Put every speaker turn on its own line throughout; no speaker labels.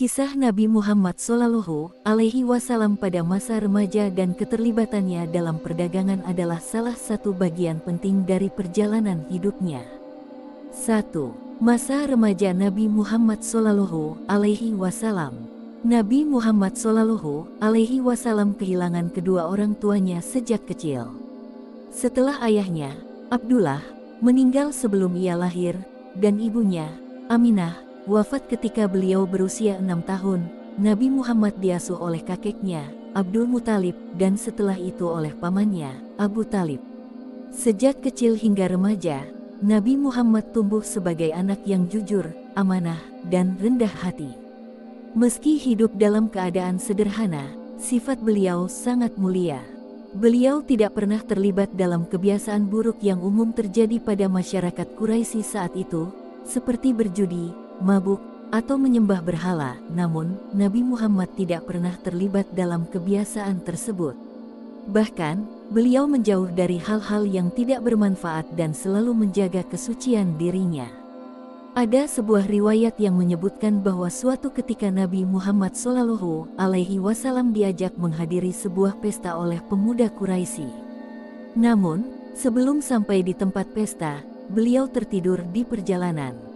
Kisah Nabi Muhammad Shallallahu Alaihi Wasallam pada masa remaja dan keterlibatannya dalam perdagangan adalah salah satu bagian penting dari perjalanan hidupnya. 1. Masa remaja Nabi Muhammad Shallallahu Alaihi Wasallam. Nabi Muhammad Shallallahu Alaihi Wasallam kehilangan kedua orang tuanya sejak kecil. Setelah ayahnya, Abdullah, meninggal sebelum ia lahir, dan ibunya, Aminah, wafat ketika beliau berusia 6 tahun, Nabi Muhammad diasuh oleh kakeknya, Abdul Muthalib, dan setelah itu oleh pamannya, Abu Talib. Sejak kecil hingga remaja, Nabi Muhammad tumbuh sebagai anak yang jujur, amanah, dan rendah hati. Meski hidup dalam keadaan sederhana, sifat beliau sangat mulia. Beliau tidak pernah terlibat dalam kebiasaan buruk yang umum terjadi pada masyarakat Quraisy saat itu, seperti berjudi, mabuk, atau menyembah berhala. Namun, Nabi Muhammad tidak pernah terlibat dalam kebiasaan tersebut. Bahkan, beliau menjauh dari hal-hal yang tidak bermanfaat dan selalu menjaga kesucian dirinya. Ada sebuah riwayat yang menyebutkan bahwa suatu ketika Nabi Muhammad Shallallahu Alaihi Wasallam diajak menghadiri sebuah pesta oleh pemuda Quraisy. Namun, sebelum sampai di tempat pesta, beliau tertidur di perjalanan.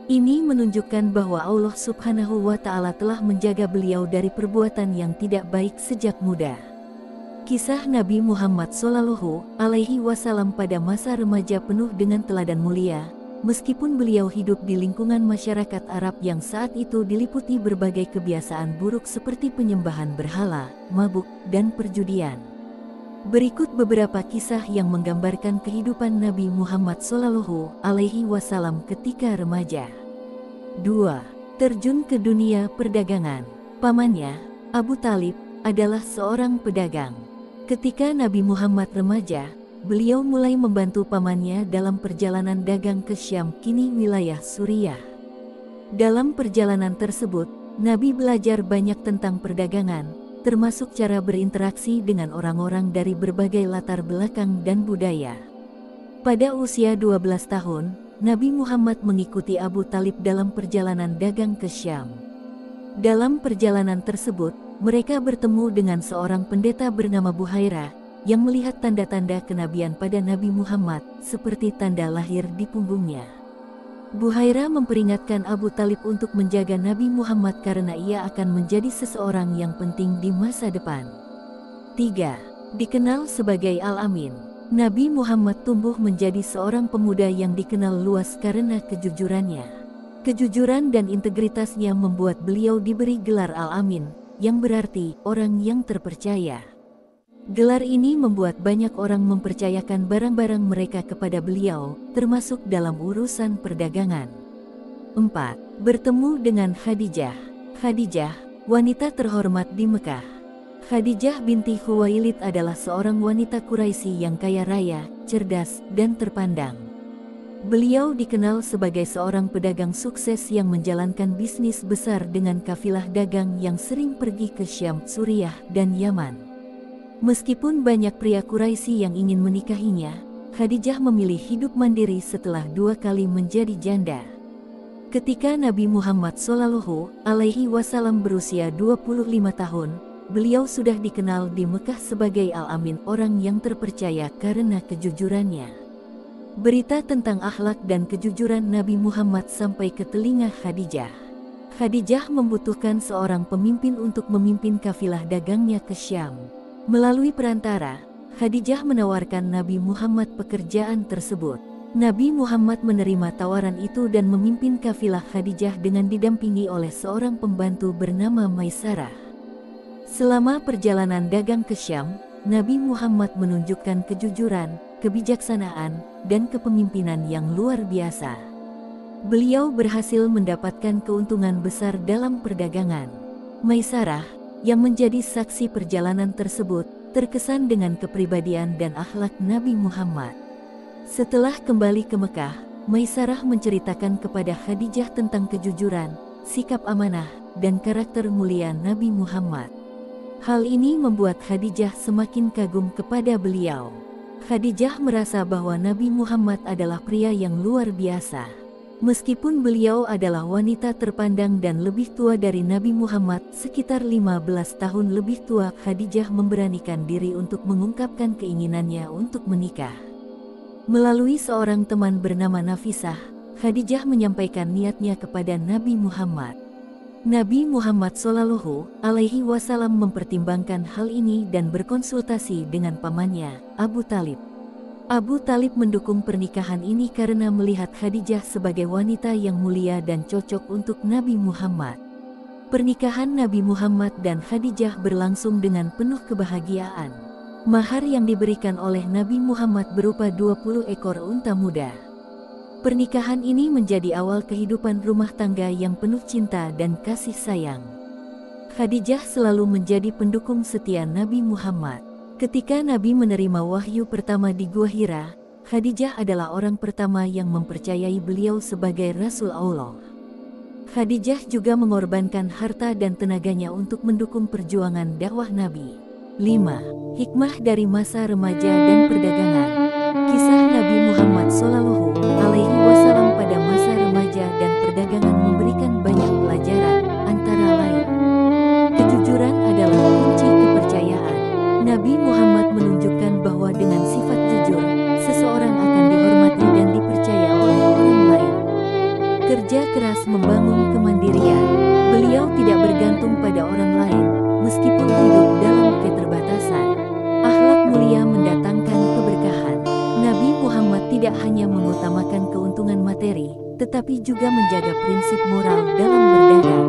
Ini menunjukkan bahwa Allah Subhanahu wa Ta'ala telah menjaga beliau dari perbuatan yang tidak baik sejak muda. Kisah Nabi Muhammad Shallallahu Alaihi Wasallam pada masa remaja penuh dengan teladan mulia. Meskipun beliau hidup di lingkungan masyarakat Arab yang saat itu diliputi berbagai kebiasaan buruk seperti penyembahan berhala, mabuk, dan perjudian. Berikut beberapa kisah yang menggambarkan kehidupan Nabi Muhammad Shallallahu Alaihi Wasallam ketika remaja. 2. Terjun ke dunia perdagangan. Pamannya, Abu Talib, adalah seorang pedagang. Ketika Nabi Muhammad remaja, beliau mulai membantu pamannya dalam perjalanan dagang ke Syam, kini wilayah Suriah. Dalam perjalanan tersebut, Nabi belajar banyak tentang perdagangan, termasuk cara berinteraksi dengan orang-orang dari berbagai latar belakang dan budaya. Pada usia 12 tahun, Nabi Muhammad mengikuti Abu Talib dalam perjalanan dagang ke Syam. Dalam perjalanan tersebut, mereka bertemu dengan seorang pendeta bernama Buhairah, yang melihat tanda-tanda kenabian pada Nabi Muhammad, seperti tanda lahir di punggungnya. Buhairah memperingatkan Abu Talib untuk menjaga Nabi Muhammad karena ia akan menjadi seseorang yang penting di masa depan. 3. Dikenal sebagai Al-Amin. Nabi Muhammad tumbuh menjadi seorang pemuda yang dikenal luas karena kejujurannya. Kejujuran dan integritasnya membuat beliau diberi gelar Al-Amin, yang berarti orang yang terpercaya. Gelar ini membuat banyak orang mempercayakan barang-barang mereka kepada beliau, termasuk dalam urusan perdagangan. 4. Bertemu dengan Khadijah. Khadijah, wanita terhormat di Mekah. Khadijah binti Khuwailid adalah seorang wanita Quraisy yang kaya raya, cerdas, dan terpandang. Beliau dikenal sebagai seorang pedagang sukses yang menjalankan bisnis besar dengan kafilah dagang yang sering pergi ke Syam, Suriah, dan Yaman. Meskipun banyak pria Quraisy yang ingin menikahinya, Khadijah memilih hidup mandiri setelah 2 kali menjadi janda. Ketika Nabi Muhammad Shallallahu Alaihi Wasallam berusia 25 tahun, beliau sudah dikenal di Mekah sebagai Al-Amin, orang yang terpercaya karena kejujurannya. Berita tentang akhlak dan kejujuran Nabi Muhammad sampai ke telinga Khadijah. Khadijah membutuhkan seorang pemimpin untuk memimpin kafilah dagangnya ke Syam. Melalui perantara, Khadijah menawarkan Nabi Muhammad pekerjaan tersebut. Nabi Muhammad menerima tawaran itu dan memimpin kafilah Khadijah dengan didampingi oleh seorang pembantu bernama Maisarah. Selama perjalanan dagang ke Syam, Nabi Muhammad menunjukkan kejujuran, kebijaksanaan, dan kepemimpinan yang luar biasa. Beliau berhasil mendapatkan keuntungan besar dalam perdagangan. Maisarah, yang menjadi saksi perjalanan tersebut, terkesan dengan kepribadian dan akhlak Nabi Muhammad. Setelah kembali ke Mekah, Maisarah menceritakan kepada Khadijah tentang kejujuran, sikap amanah, dan karakter mulia Nabi Muhammad. Hal ini membuat Khadijah semakin kagum kepada beliau. Khadijah merasa bahwa Nabi Muhammad adalah pria yang luar biasa. Meskipun beliau adalah wanita terpandang dan lebih tua dari Nabi Muhammad, sekitar 15 tahun lebih tua, Khadijah memberanikan diri untuk mengungkapkan keinginannya untuk menikah. Melalui seorang teman bernama Nafisah, Khadijah menyampaikan niatnya kepada Nabi Muhammad. Nabi Muhammad Shallallahu Alaihi Wasallam mempertimbangkan hal ini dan berkonsultasi dengan pamannya, Abu Talib. Abu Talib mendukung pernikahan ini karena melihat Khadijah sebagai wanita yang mulia dan cocok untuk Nabi Muhammad. Pernikahan Nabi Muhammad dan Khadijah berlangsung dengan penuh kebahagiaan. Mahar yang diberikan oleh Nabi Muhammad berupa 20 ekor unta muda. Pernikahan ini menjadi awal kehidupan rumah tangga yang penuh cinta dan kasih sayang. Khadijah selalu menjadi pendukung setia Nabi Muhammad. Ketika Nabi menerima wahyu pertama di Gua Hira, Khadijah adalah orang pertama yang mempercayai beliau sebagai Rasul Allah. Khadijah juga mengorbankan harta dan tenaganya untuk mendukung perjuangan dakwah Nabi. 5. Hikmah dari masa remaja dan perdagangan. Kisah Nabi Muhammad Shallallahu Alaihi Wasallam pada masa remaja dan perdagangan memberikan banyak pelajaran, antara lain: kejujuran adalah kunci kepercayaan. Nabi Muhammad menunjukkan bahwa dengan sifat jujur, seseorang akan dihormati dan dipercaya oleh orang lain. Kerja keras membangun kemandirian. Beliau tidak bergantung pada orang lain, meskipun hidup dalam keterbatasan. Akhlak mulia mendatangkan keberkahan. Nabi Muhammad tidak hanya mengutamakan keuntungan materi, tetapi juga menjaga prinsip moral dalam berdagang.